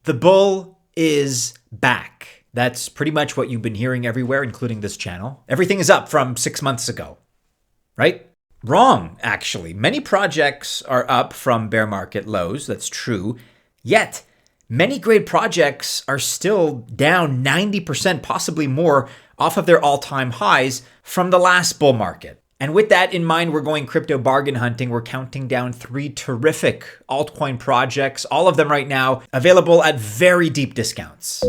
The bull is back. That's pretty much what you've been hearing everywhere, including this channel. Everything is up from 6 months ago, right? Wrong, actually. Many projects are up from bear market lows. That's true. Yet, many great projects are still down 90%, possibly more, off of their all-time highs from the last bull market. And with that in mind, we're going crypto bargain hunting. We're counting down 3 terrific altcoin projects, all of them right now available at very deep discounts.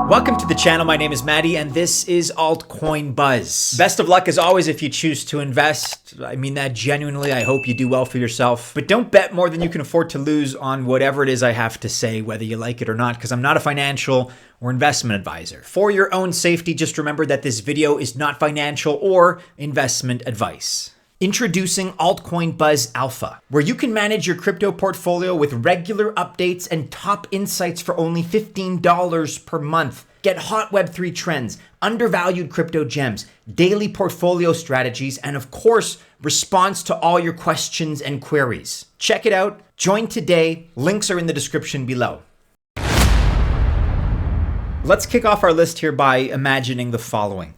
Welcome to the channel. My name is Maddie, and this is Altcoin Buzz. Best of luck as always if you choose to invest. I mean that genuinely. I hope you do well for yourself. But don't bet more than you can afford to lose on whatever it is I have to say, whether you like it or not, because I'm not a financial or investment advisor. For your own safety, just remember that this video is not financial or investment advice. Introducing Altcoin Buzz Alpha, where you can manage your crypto portfolio with regular updates and top insights for only $15 per month. Get hot Web3 trends, undervalued crypto gems, daily portfolio strategies, and of course, response to all your questions and queries. Check it out. Join today. Links are in the description below. Let's kick off our list here by imagining the following.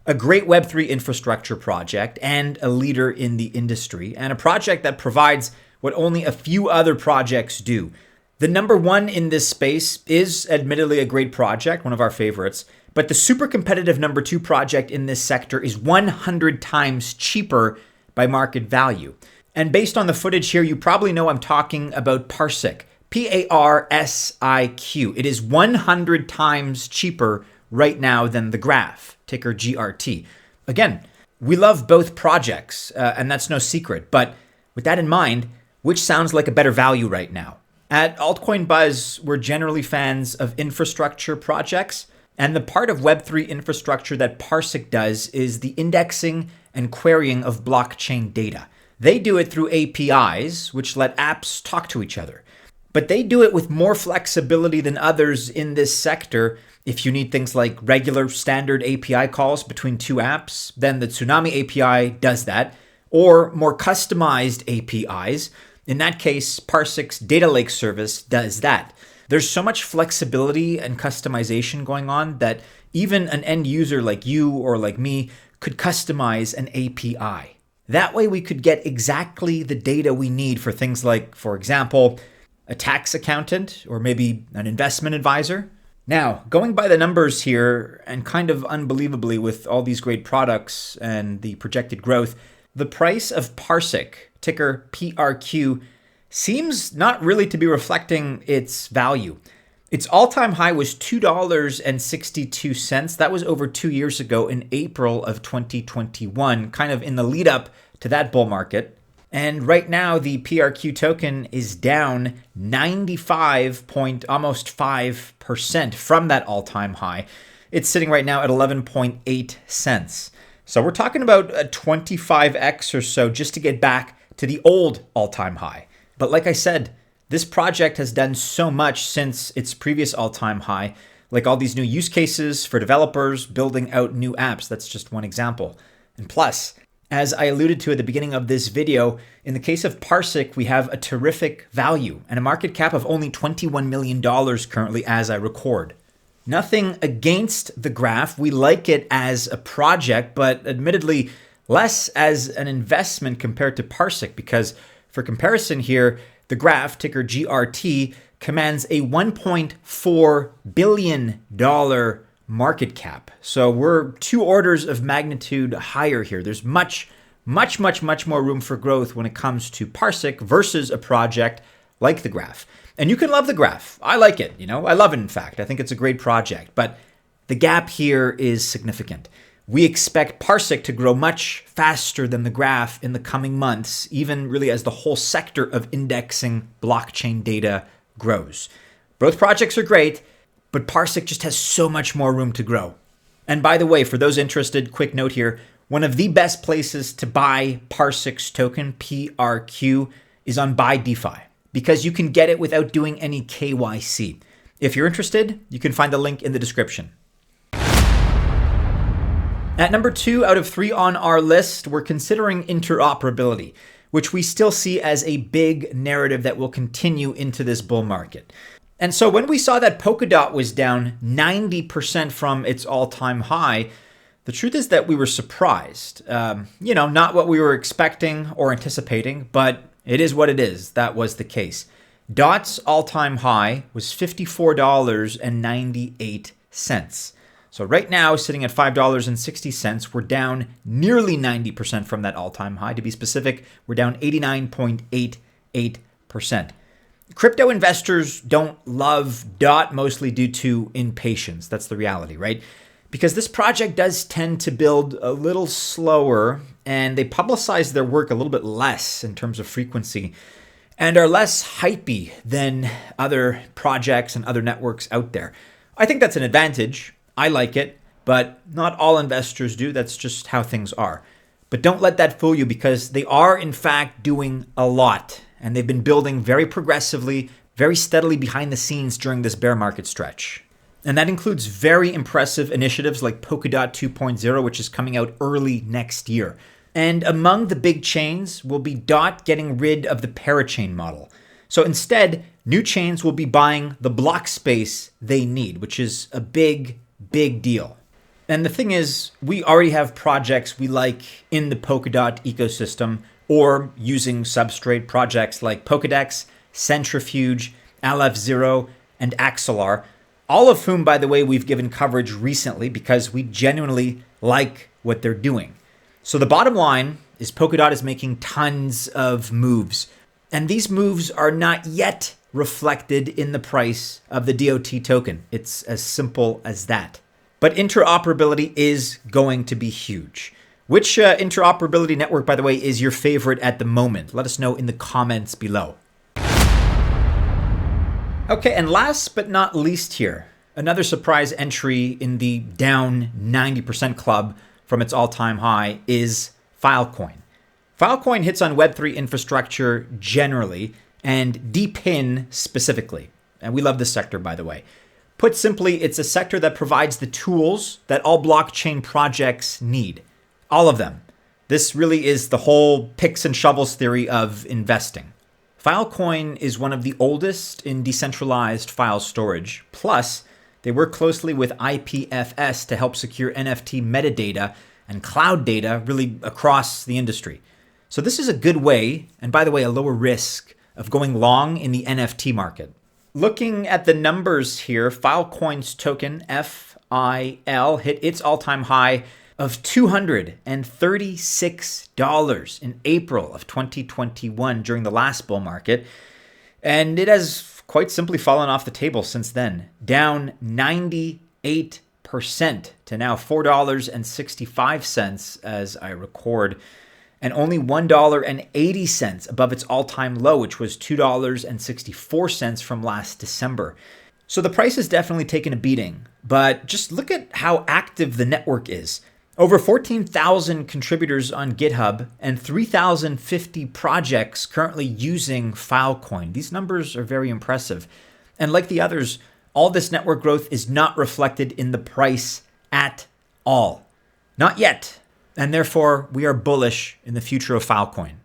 A great Web3 infrastructure project and a leader in the industry, and a project that provides what only a few other projects do. The number one in this space is admittedly a great project, one of our favorites, but the super competitive number 2 project in this sector is 100 times cheaper by market value. And based on the footage here, you probably know I'm talking about PARSIQ, PARSIQ. It is 100 times cheaper right now than the graph, ticker GRT. Again, we love both projects, and that's no secret. But with that in mind, which sounds like a better value right now? At Altcoin Buzz, we're generally fans of infrastructure projects, and the part of Web3 infrastructure that PARSIQ does is the indexing and querying of blockchain data. They do it through APIs, which let apps talk to each other. But they do it with more flexibility than others in this sector. If you need things like regular standard API calls between 2 apps, then the Tsunami API does that, or more customized APIs. In that case, PARSIQ's data lake service does that. There's so much flexibility and customization going on that even an end user like you or like me could customize an API. That way we could get exactly the data we need for things like, for example, a tax accountant or maybe an investment advisor. Now, going by the numbers here, and kind of unbelievably with all these great products and the projected growth, the price of PARSIQ, ticker PRQ, seems not really to be reflecting its value. Its all-time high was $2.62. That was over 2 years ago in April of 2021, kind of in the lead up to that bull market. And right now, the PRQ token is down almost 5% from that all-time high. It's sitting right now at 11.8 cents. So we're talking about a 25x or so just to get back to the old all-time high. But like I said, this project has done so much since its previous all-time high, like all these new use cases for developers building out new apps. That's just one example. And plus, as I alluded to at the beginning of this video, in the case of PARSIQ, we have a terrific value and a market cap of only $21 million currently as I record. Nothing against the graph. We like it as a project, but admittedly less as an investment compared to PARSIQ, because for comparison here, the graph, ticker GRT, commands a $1.4 billion market cap. So we're 2 orders of magnitude higher here. There's much more room for growth when it comes to PARSIQ versus a project like the graph. And you can love the graph. I like it, I love it, in fact. I think it's a great project, but the gap here is significant. We expect PARSIQ to grow much faster than the graph in the coming months, even really as the whole sector of indexing blockchain data grows. Both projects are great, but PARSIQ just has so much more room to grow. And by the way, for those interested, quick note here, one of the best places to buy PARSIQ's token, PRQ, is on ByDFI, because you can get it without doing any KYC. If you're interested, you can find the link in the description. At number 2 out of 3 on our list, we're considering interoperability, which we still see as a big narrative that will continue into this bull market. And so when we saw that Polkadot was down 90% from its all-time high, the truth is that we were surprised. Not what we were expecting or anticipating, but it is what it is. That was the case. DOT's all-time high was $54.98. So right now, sitting at $5.60, we're down nearly 90% from that all-time high. To be specific, we're down 89.88%. Crypto investors don't love DOT mostly due to impatience. That's the reality, right? Because this project does tend to build a little slower, and they publicize their work a little bit less in terms of frequency and are less hypey than other projects and other networks out there. I think that's an advantage. I like it, but not all investors do. That's just how things are. But don't let that fool you, because they are in fact doing a lot, and they've been building very progressively, very steadily behind the scenes during this bear market stretch. And that includes very impressive initiatives like Polkadot 2.0, which is coming out early next year. And among the big chains will be DOT getting rid of the parachain model. So instead, new chains will be buying the block space they need, which is a big deal. And the thing is, we already have projects we like in the Polkadot ecosystem, or using substrate projects like Polkadex, Centrifuge, LF0, and Axelar, all of whom, by the way, we've given coverage recently because we genuinely like what they're doing. So the bottom line is Polkadot is making tons of moves, and these moves are not yet reflected in the price of the DOT token. It's as simple as that. But interoperability is going to be huge. Which interoperability network, by the way, is your favorite at the moment? Let us know in the comments below. Okay, and last but not least here, another surprise entry in the down 90% club from its all-time high is Filecoin. Filecoin hits on Web3 infrastructure generally, and DePIN specifically. And we love this sector, by the way. Put simply, it's a sector that provides the tools that all blockchain projects need. All of them. This really is the whole picks and shovels theory of investing. Filecoin is one of the oldest in decentralized file storage. Plus, they work closely with IPFS to help secure NFT metadata and cloud data really across the industry. So this is a good way, and by the way, a lower risk of going long in the NFT market. Looking at the numbers here, Filecoin's token, FIL, hit its all-time high of $236 in April of 2021 during the last bull market. And it has quite simply fallen off the table since then, down 98% to now $4.65 as I record, and only $1.80 above its all-time low, which was $2.64 from last December. So the price has definitely taken a beating, but just look at how active the network is. Over 14,000 contributors on GitHub and 3,050 projects currently using Filecoin. These numbers are very impressive. And like the others, all this network growth is not reflected in the price at all. Not yet. And therefore, we are bullish in the future of Filecoin.